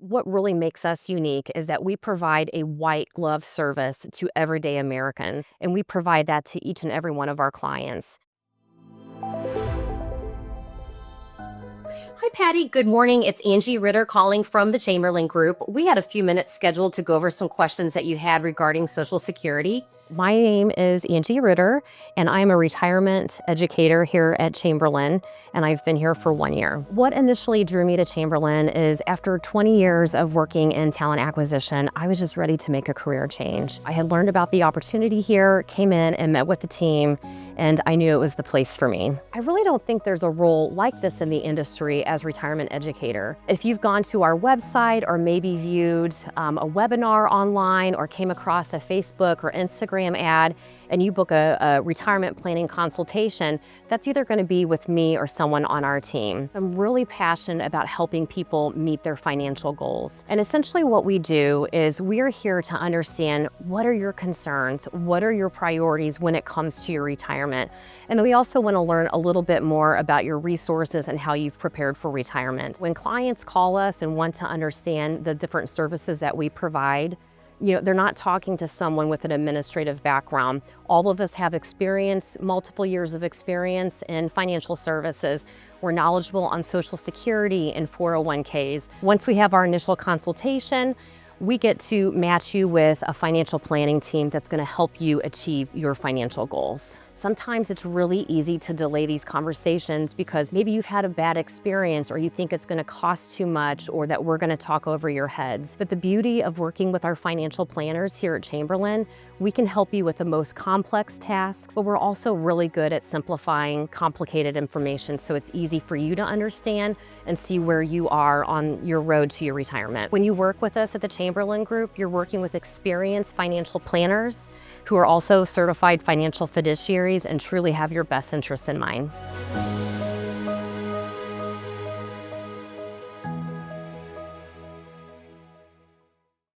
What really makes us unique is that we provide a white glove service to everyday Americans, and we provide that to each and every one of our clients. Hi, Patty. Good morning. It's Angie Ritter calling from the Chamberlin Group. We had a few minutes scheduled to go over some questions that you had regarding Social Security. My name is Angie Ritter, and I'm a retirement educator here at Chamberlin, and I've been here for 1 year. What initially drew me to Chamberlin is after 20 years of working in talent acquisition, I was just ready to make a career change. I had learned about the opportunity here, came in and met with the team, and I knew it was the place for me. I really don't think there's a role like this in the industry as retirement educator. If you've gone to our website or maybe viewed a webinar online or came across a Facebook or Instagram ad and you book a retirement planning consultation, that's either going to be with me or someone on our team. I'm really passionate about helping people meet their financial goals. And essentially what we do is we're here to understand what are your concerns, what are your priorities when it comes to your retirement. And then we also want to learn a little bit more about your resources and how you've prepared for retirement. When clients call us and want to understand the different services that we provide, they're not talking to someone with an administrative background. All of us have experience, multiple years of experience in financial services. We're knowledgeable on Social Security and 401ks. Once we have our initial consultation, we get to match you with a financial planning team that's going to help you achieve your financial goals. Sometimes it's really easy to delay these conversations because maybe you've had a bad experience or you think it's going to cost too much or that we're going to talk over your heads. But the beauty of working with our financial planners here at Chamberlin, we can help you with the most complex tasks, but we're also really good at simplifying complicated information so it's easy for you to understand and see where you are on your road to your retirement. When you work with us at the Chamberlin Group, you're working with experienced financial planners who are also certified financial fiduciaries and truly have your best interests in mind.